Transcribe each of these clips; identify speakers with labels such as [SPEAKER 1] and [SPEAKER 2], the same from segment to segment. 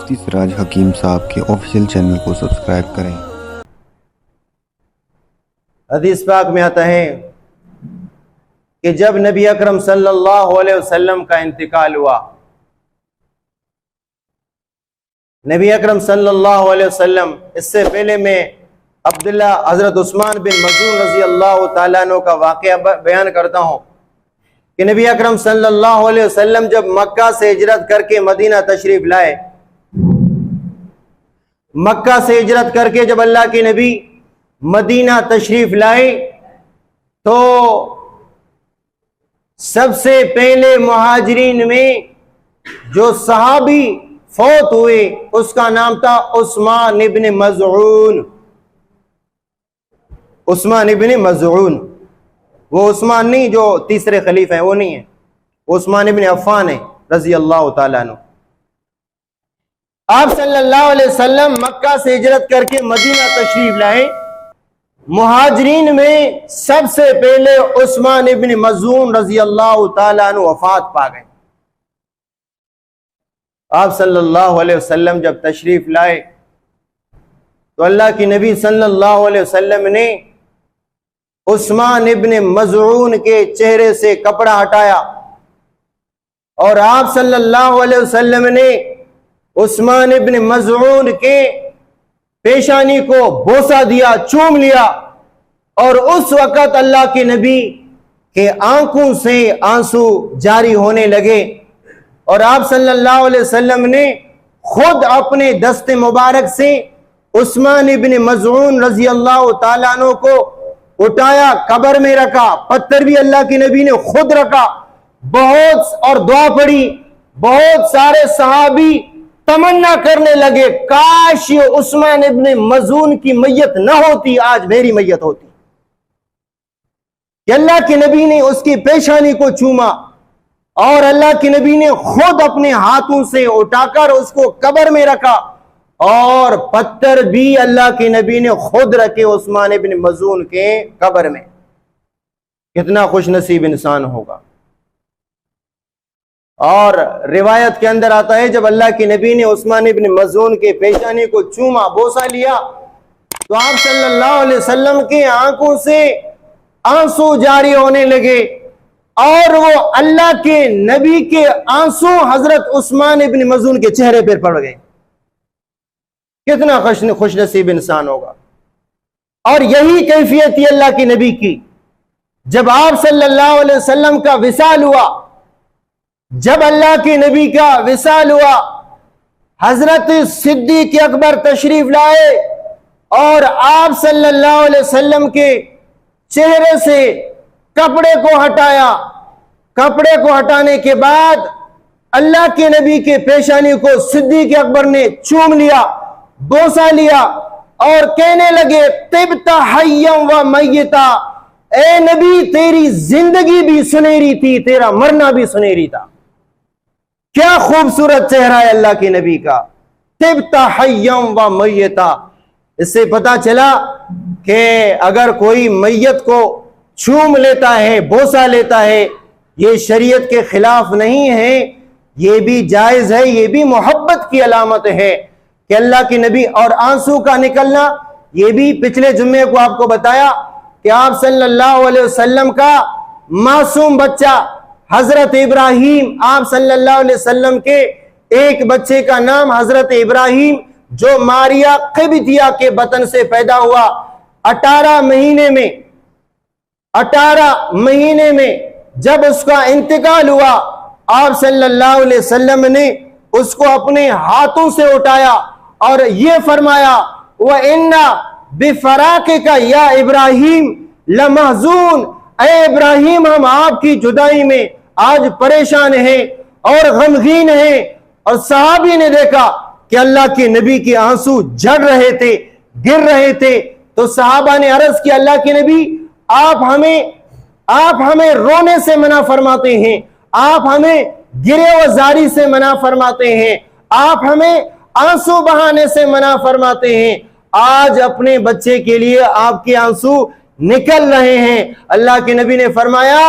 [SPEAKER 1] مفتی سراج حکیم صاحب کے آفیشیل چینل کو سبسکرائب کریں۔
[SPEAKER 2] حدیث پاک میں آتا ہے کہ جب نبی اکرم صلی اللہ علیہ وسلم کا انتقال ہوا، نبی اکرم صلی اللہ علیہ وسلم، اس سے پہلے میں عبداللہ حضرت عثمان بن مظعون رضی اللہ تعالیٰ عنہ کا واقعہ بیان کرتا ہوں کہ نبی اکرم صلی اللہ علیہ وسلم جب مکہ سے ہجرت کر کے مدینہ تشریف لائے، مکہ سے ہجرت کر کے جب اللہ کے نبی مدینہ تشریف لائے تو سب سے پہلے مہاجرین میں جو صحابی فوت ہوئے اس کا نام تھا عثمان ابن مظعون۔ عثمان ابن مظعون، وہ عثمان نہیں جو تیسرے خلیفہ ہیں، وہ نہیں ہے، وہ عثمان ابن عفان ہے رضی اللہ تعالیٰ عنہ۔ آپ صلی اللہ علیہ وسلم مکہ سے ہجرت کر کے مدینہ تشریف لائے، مہاجرین میں سب سے پہلے عثمان ابن مظعون رضی اللہ تعالیٰ عنہ وفات پا گئے۔ آپ صلی اللہ علیہ وسلم جب تشریف لائے تو اللہ کی نبی صلی اللہ علیہ وسلم نے عثمان ابن مظعون کے چہرے سے کپڑا ہٹایا اور آپ صلی اللہ علیہ وسلم نے عثمان ابن مظعون کے پیشانی کو بوسہ دیا، چوم لیا، اور اس وقت اللہ کے نبی کے آنکھوں سے آنسو جاری ہونے لگے، اور آپ صلی اللہ علیہ وسلم نے خود اپنے دست مبارک سے عثمان ابن مظعون رضی اللہ تعالیٰ عنہ کو اٹھایا، قبر میں رکھا، پتھر بھی اللہ کے نبی نے خود رکھا، اور دعا پڑھی۔ بہت سارے صحابی تمنا کرنے لگے کاش یہ عثمان ابن مظعون کی میت نہ ہوتی، آج میری میت ہوتی، کہ اللہ کے نبی نے اس کی پیشانی کو چوما اور اللہ کے نبی نے خود اپنے ہاتھوں سے اٹھا کر اس کو قبر میں رکھا، اور پتھر بھی اللہ کے نبی نے خود رکھے عثمان ابن مظعون کے قبر میں۔ کتنا خوش نصیب انسان ہوگا۔ اور روایت کے اندر آتا ہے جب اللہ کے نبی نے عثمان ابن مظعون کے پیشانی کو چوما، بوسہ لیا، تو آپ صلی اللہ علیہ وسلم کے آنکھوں سے آنسو جاری ہونے لگے، اور وہ اللہ کے نبی کے آنسو حضرت عثمان ابن مظعون کے چہرے پر پڑ گئے۔ کتنا خوش نصیب انسان ہوگا۔ اور یہی کیفیت تھی اللہ کے نبی کی جب آپ صلی اللہ علیہ وسلم کا وصال ہوا۔ جب اللہ کے نبی کا وصال ہوا، حضرت صدیق اکبر تشریف لائے اور آپ صلی اللہ علیہ وسلم کے چہرے سے کپڑے کو ہٹایا۔ کپڑے کو ہٹانے کے بعد اللہ کے نبی کے پیشانی کو صدیق اکبر نے چوم لیا، بوسہ لیا، اور کہنے لگے طبت حیا و میتا، اے نبی تیری زندگی بھی سنہری تھی، تیرا مرنا بھی سنہری تھا۔ کیا خوبصورت چہرہ ہے اللہ کے نبی کا، طبت حیا و میتا۔ اس سے پتا چلا کہ اگر کوئی میت کو چوم لیتا ہے، بوسہ لیتا ہے، یہ شریعت کے خلاف نہیں ہے، یہ بھی جائز ہے، یہ بھی محبت کی علامت ہے کہ اللہ کے نبی۔ اور آنسو کا نکلنا، یہ بھی پچھلے جمعے کو آپ کو بتایا کہ آپ صلی اللہ علیہ وسلم کا معصوم بچہ حضرت ابراہیم، آپ صلی اللہ علیہ وسلم کے ایک بچے کا نام حضرت ابراہیم جو ماریا قبطیہ کے بطن سے پیدا ہوا، 18 مہینے میں جب اس کا انتقال ہوا، آپ صلی اللہ علیہ وسلم نے اس کو اپنے ہاتھوں سے اٹھایا اور یہ فرمایا وَإِنَّا بِفَرَاقِكَ يَا إِبْرَاهِيمُ لَمَحْزُونَ، اے ابراہیم ہم آپ کی جدائی میں آج پریشان ہیں اور غمگین ہیں۔ اور صحابی نے دیکھا کہ اللہ کے نبی کے آنسو جھڑ رہے تھے، گر رہے تھے، تو صحابہ نے عرض کی اللہ کے نبی آپ ہمیں رونے سے منع فرماتے ہیں، آپ ہمیں گرے و زاری سے منع فرماتے ہیں، آپ ہمیں آنسو بہانے سے منع فرماتے ہیں، آج اپنے بچے کے لیے آپ کے آنسو نکل رہے ہیں۔ اللہ کے نبی نے فرمایا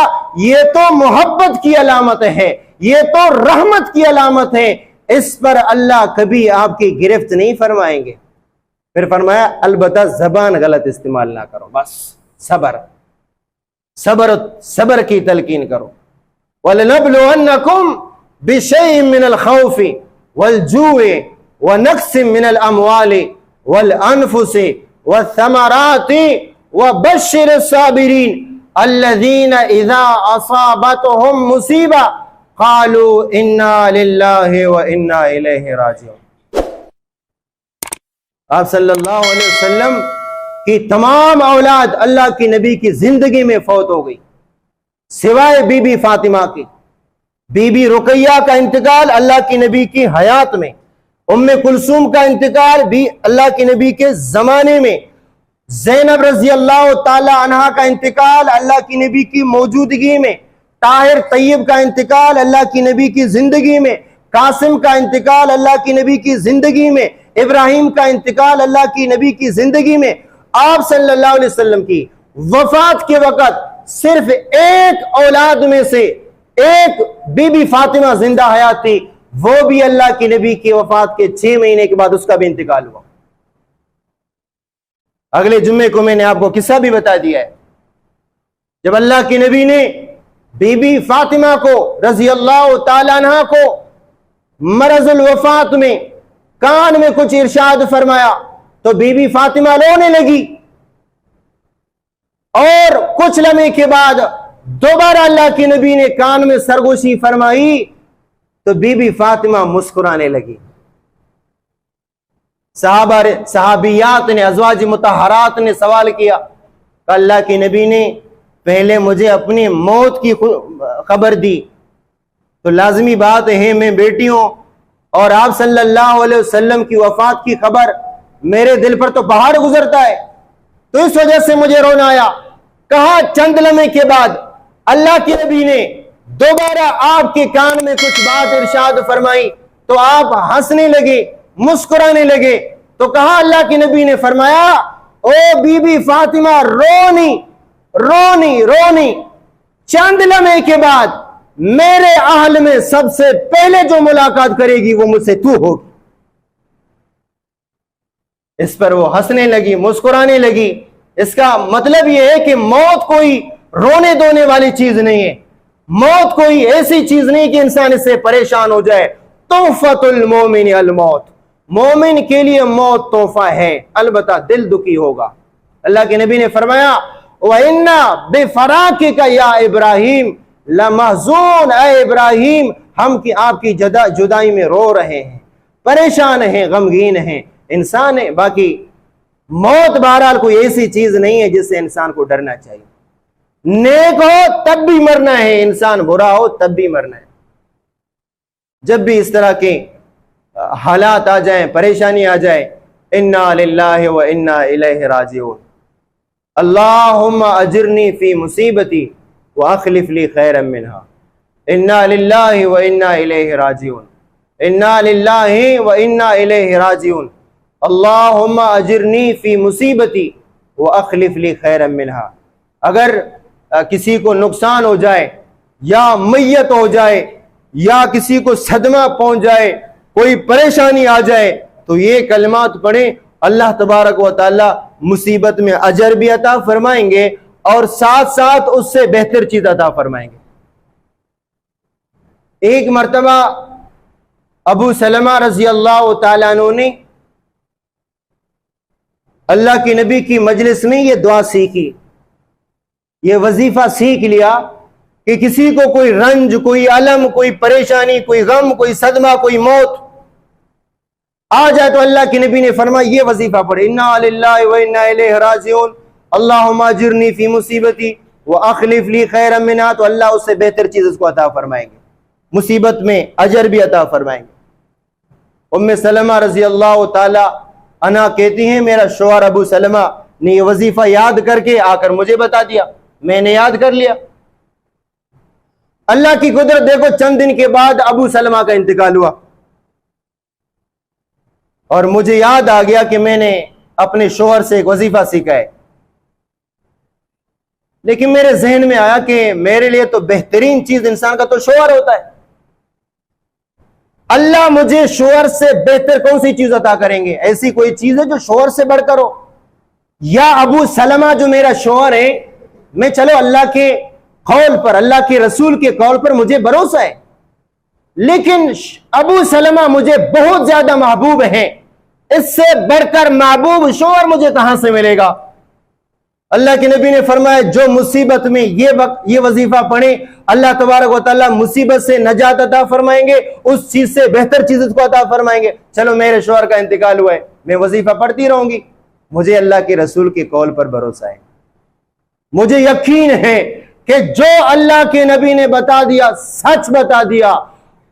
[SPEAKER 2] یہ تو محبت کی علامت ہے، یہ تو رحمت کی علامت ہے اس پر اللہ کبھی آپ کی گرفت نہیں فرمائیں گے. پھر فرمایا البتہ زبان غلط استعمال نہ کرو، بس صبر کی تلقین کرو. وَلَنَبْلُوَنَّكُمْ بِشَيْءٍ مِّنَ الْخَوْفِ وَالْجُوعِ وَنَقْصٍ مِّنَ الْأَمْوَالِ وَالْأَنفُسِ وَالثَّمَرَاتِ وَبَشِّرِ الصَّابِرِينَ الَّذِينَ إِذَا أَصَابَتْهُمْ مُصِيبَةٌ قَالُوا إِنَّا لِلَّهِ وَإِنَّا إِلَيْهِ راجعون. آپ صلی اللہ علیہ وسلم کی تمام اولاد اللہ کی نبی کی زندگی میں فوت ہو گئی، سوائے بی بی فاطمہ کی. بی بی رقیہ کا انتقال اللہ کی نبی کی حیات میں، ام کلثوم کا انتقال بھی اللہ کی نبی کے زمانے میں، زینب رضی اللہ تعالی عنہ کا انتقال اللہ کی نبی کی موجودگی میں، طاہر طیب کا انتقال اللہ کی نبی کی زندگی میں، قاسم کا انتقال اللہ کی نبی کی زندگی میں، ابراہیم کا انتقال اللہ کی نبی کی زندگی میں. آپ صلی اللہ علیہ وسلم کی وفات کے وقت صرف ایک اولاد میں سے ایک بی بی فاطمہ زندہ حیات تھی، وہ بھی اللہ کی نبی کی وفات کے 6 مہینے کے بعد اس کا بھی انتقال ہوا. اگلے جمعے کو میں نے آپ کو قصہ بھی بتا دیا ہے، جب اللہ کی نبی نے بی بی فاطمہ کو رضی اللہ تعالیٰ عنہ کو مرض الوفات میں کان میں کچھ ارشاد فرمایا تو بی بی فاطمہ رونے لگی، اور کچھ لمحے کے بعد دوبارہ اللہ کی نبی نے کان میں سرگوشی فرمائی تو بی بی فاطمہ مسکرانے لگی. صحابیات نے، ازواج مطہرات نے سوال کیا کہ اللہ کی نبی نے پہلے مجھے اپنی موت کی خبر دی، تو لازمی بات ہے میں بیٹی ہوں، اور آپ صلی اللہ علیہ وسلم کی وفات کی خبر میرے دل پر تو پہاڑ گزرتا ہے، تو اس وجہ سے مجھے رونا آیا. کہا چند لمحے کے بعد اللہ کے نبی نے دوبارہ آپ کے کان میں کچھ بات ارشاد فرمائی تو آپ ہنسنے لگے، مسکرانے لگے. تو کہا اللہ کے نبی نے فرمایا او بی بی فاطمہ رونی رونی رونی، چند لمحے کے بعد میرے اہل میں سب سے پہلے جو ملاقات کرے گی وہ مجھ سے تو ہوگی. اس پر وہ ہنسنے لگی، مسکرانے لگی. اس کا مطلب یہ ہے کہ موت کوئی رونے دھونے والی چیز نہیں ہے، موت کوئی ایسی چیز نہیں کہ انسان اس سے پریشان ہو جائے. تحفۃ المومن الموت، مومن کے لیے موت تحفہ ہے، البتہ دل دکھی ہوگا. اللہ کے نبی نے فرمایا وَإِنَّا بِفَرَاقِكَ يَا إِبْرَاهِيمُ لَمَحْزُونَ، اے ابراہیم ہم کی آپ کی جدائی میں رو رہے ہیں، پریشان ہیں، غمگین ہیں. انسان ہے، باقی موت بہرحال کوئی ایسی چیز نہیں ہے جس سے انسان کو ڈرنا چاہیے. نیک ہو تب بھی مرنا ہے، انسان برا ہو تب بھی مرنا ہے. جب بھی اس طرح کے حالات آ جائیں، پریشانی آ جائے، انا للہ و انا الیہ راجعون. اللہم اجرنی فی مصیبتی واخلف لی خیرا منہا. انا للہ و انا الیہ راجعون، انا للہ و انا الیہ راجعون. اللہم اجرنی فی مصیبتی واخلف لی خیرا منہا. اگر کسی کو نقصان ہو جائے یا میت ہو جائے یا کسی کو صدمہ پہنچ جائے، کوئی پریشانی آ جائے تو یہ کلمات پڑھیں، اللہ تبارک و تعالی مصیبت میں اجر بھی عطا فرمائیں گے اور ساتھ ساتھ اس سے بہتر چیز عطا فرمائیں گے. ایک مرتبہ ابو سلمہ رضی اللہ تعالیٰ عنہ نے اللہ کی نبی کی مجلس میں یہ دعا سیکھی، یہ وظیفہ سیکھ لیا کہ کسی کو کوئی رنج، کوئی علم، کوئی پریشانی، کوئی غم، کوئی صدمہ، کوئی موت آ جائے تو اللہ کی نبی نے فرمایا یہ وظیفہ پڑھے، انا للہ و انا الیہ راجعون، اللہم اجرنی فی مصیبتی واخلف لی خیرا منہا. تو اللہ اس سے بہتر چیز اس کو عطا فرمائیں گے، مصیبت میں اجر بھی عطا فرمائیں گے. ام سلمہ رضی اللہ تعالی عنہ کہتی ہیں میرا شوہر ابو سلمہ نے یہ وظیفہ یاد کر کے آ کر مجھے بتا دیا، میں نے یاد کر لیا. اللہ کی قدرت دیکھو، چند دن کے بعد ابو سلمہ کا انتقال ہوا اور مجھے یاد آ گیا کہ میں نے اپنے شوہر سے ایک وظیفہ سیکھا ہے. لیکن میرے ذہن میں آیا کہ میرے لیے تو بہترین چیز انسان کا تو شوہر ہوتا ہے. اللہ مجھے شوہر سے بہتر کون سی چیز عطا کریں گے؟ ایسی کوئی چیز ہے جو شوہر سے بڑھ کر ہو؟ یا ابو سلمہ جو میرا شوہر ہے، میں چلو اللہ کے قول پر، اللہ کے رسول کے قول پر مجھے بھروسہ ہے، لیکن ابو سلمہ مجھے بہت زیادہ محبوب ہیں، اس سے بڑھ کر محبوب شوہر مجھے کہاں سے ملے گا؟ اللہ کے نبی نے فرمایا جو مصیبت میں یہ وظیفہ پڑھیں، اللہ تبارک و تعالیٰ مصیبت سے نجات عطا فرمائیں گے، اس چیز سے بہتر چیز کو عطا فرمائیں گے۔ چلو میرے شوہر کا انتقال ہوا ہے، میں وظیفہ پڑھتی رہوں گی، مجھے اللہ کے رسول کے قول پر بھروسہ ہے، مجھے یقین ہے کہ جو اللہ کے نبی نے بتا دیا سچ بتا دیا،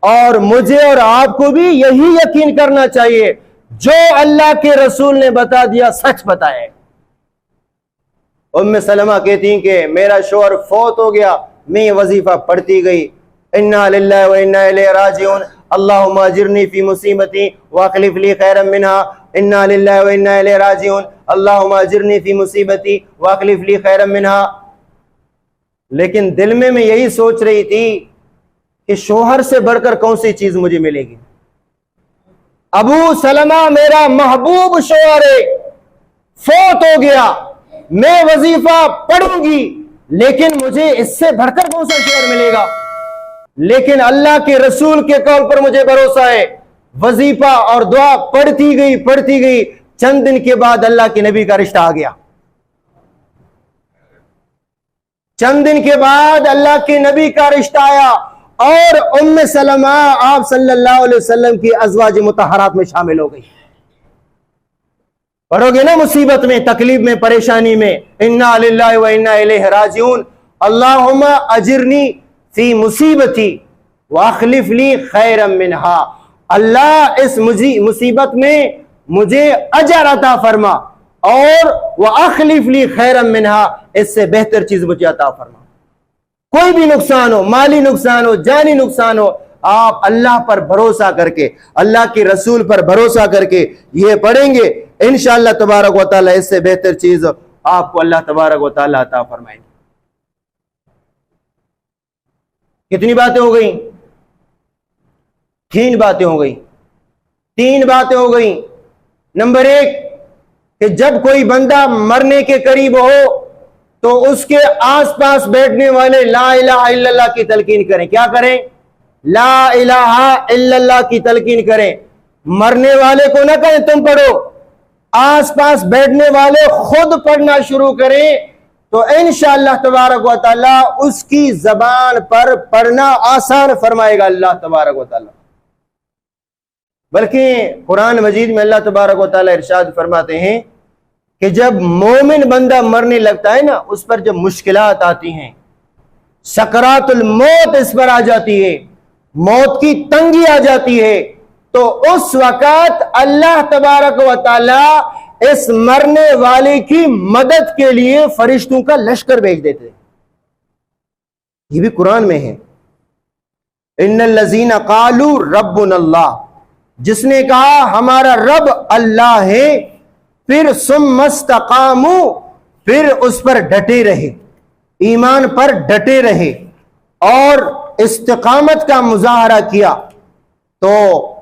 [SPEAKER 2] اور مجھے اور آپ کو بھی یہی یقین کرنا چاہیے، جو اللہ کے رسول نے بتا دیا سچ بتائے۔ ام سلمہ کہتی ہیں کہ میرا شوہر فوت ہو گیا، میں یہ وظیفہ پڑھتی گئی، انا للہ و انا الیہ راجعون، اللہم اجرنی فی مصیبتی واخلف لی خیرا منہا، انا للہ و انا الیہ راجعون، اللہم اجرنی فی مصیبتی واخلف لی خیرا منہا۔ لیکن دل میں یہی سوچ رہی تھی کہ شوہر سے بڑھ کر کون سی چیز مجھے ملے گی؟ ابو سلمہ میرا محبوب شوہر ہے، فوت ہو گیا، میں وظیفہ پڑھوں گی، لیکن مجھے اس سے بڑھ کر کون سا شوہر ملے گا؟ لیکن اللہ کے رسول کے قول پر مجھے بھروسہ ہے، وظیفہ اور دعا پڑھتی گئی، چند دن کے بعد اللہ کے نبی کا رشتہ آ گیا، چند دن کے بعد اللہ کے نبی کا رشتہ آیا، اور ام سلمہ آپ صلی اللہ علیہ وسلم کی ازواج مطہرات میں شامل ہو گئی۔ پڑھو گے نا مصیبت میں، تکلیف میں، پریشانی میں، انا للہ و انا الیہ راجعون، اللہم اجرنی فی مصیبتی واخلف لی خیرا منہا، اللہ اس مصیبت میں مجھے اجر عطا فرما، اور واخلف لی خیرا منہا، اس سے بہتر چیز مجھے عطا فرما۔ کوئی بھی نقصان ہو، مالی نقصان ہو، جانی نقصان ہو، آپ اللہ پر بھروسہ کر کے، اللہ کے رسول پر بھروسہ کر کے یہ پڑھیں گے، انشاءاللہ تبارک و تعالی اس سے بہتر چیز آپ کو اللہ تبارک و تعالی عطا فرمائیں گے۔ کتنی باتیں ہو گئیں؟ 3 باتیں ہو گئیں، 3 باتیں ہو گئیں۔ نمبر 1 کہ جب کوئی بندہ مرنے کے قریب ہو تو اس کے آس پاس بیٹھنے والے لا الہ الا اللہ کی تلقین کریں۔ کیا کریں؟ لا الہ الا اللہ کی تلقین کریں۔ مرنے والے کو نہ کہیں تم پڑھو، آس پاس بیٹھنے والے خود پڑھنا شروع کریں، تو انشاءاللہ تبارک و تعالی اس کی زبان پر پڑھنا آسان فرمائے گا اللہ تبارک و تعالی۔ بلکہ قرآن مجید میں اللہ تبارک و تعالی ارشاد فرماتے ہیں کہ جب مومن بندہ مرنے لگتا ہے نا، اس پر جب مشکلات آتی ہیں، سکرات الموت اس پر آ جاتی ہے، موت کی تنگی آ جاتی ہے، تو اس وقت اللہ تبارک و تعالی اس مرنے والے کی مدد کے لیے فرشتوں کا لشکر بھیج دیتے ہیں۔ یہ بھی قرآن میں ہے، ان الذین قالوا ربنا اللہ، جس نے کہا ہمارا رب اللہ ہے، پھر ثم استقاموا، پھر اس پر ڈٹے رہے، ایمان پر ڈٹے رہے اور استقامت کا مظاہرہ کیا، تو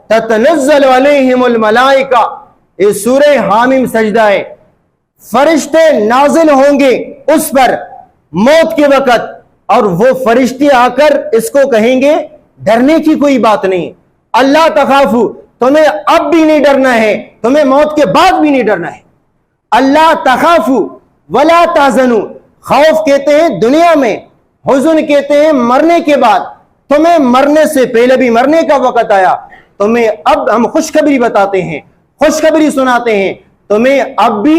[SPEAKER 2] تتنزل علیہم الملائکہ، یہ سورہ حامیم سجدہ ہے، فرشتے نازل ہوں گے اس پر موت کے وقت، اور وہ فرشتے آ کر اس کو کہیں گے ڈرنے کی کوئی بات نہیں، اللہ تخافو، تمہیں اب بھی نہیں ڈرنا ہے، تمہیں موت کے بعد بھی نہیں ڈرنا ہے، اللہ تخافو ولا تحزنو، خوف کہتے ہیں دنیا میں، حزن کہتے ہیں مرنے کے بعد، تمہیں مرنے سے پہلے بھی مرنے کا وقت آیا، تمہیں اب ہم خوشخبری بتاتے ہیں، خوشخبری سناتے ہیں، تمہیں اب بھی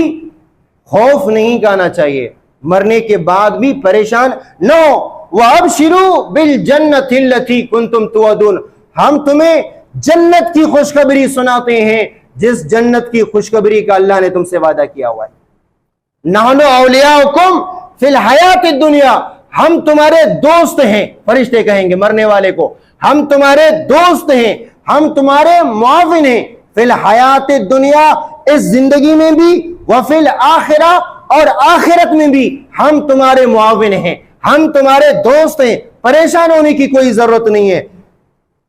[SPEAKER 2] خوف نہیں کھانا چاہیے، مرنے کے بعد بھی پریشان نہ ہو، وَأَبْشِرُوا بِالْجَنَّةِ الَّتِي كُنْتُمْ تُوعَدُونَ، ہم تمہیں جنت کی خوشخبری سناتے ہیں، جس جنت کی خوشخبری کا اللہ نے تم سے وعدہ کیا ہوا ہے۔ نحن اولیاؤکم فی الحیات الدنیا، ہم تمہارے دوست ہیں، فرشتے کہیں گے مرنے والے کو، ہم تمہارے دوست ہیں، ہم تمہارے معاون ہیں، فی الحیات الدنیا، اس زندگی میں بھی، وفی الآخرہ، اور آخرت میں بھی ہم تمہارے معاون ہیں، ہم تمہارے دوست ہیں، پریشان ہونے کی کوئی ضرورت نہیں ہے۔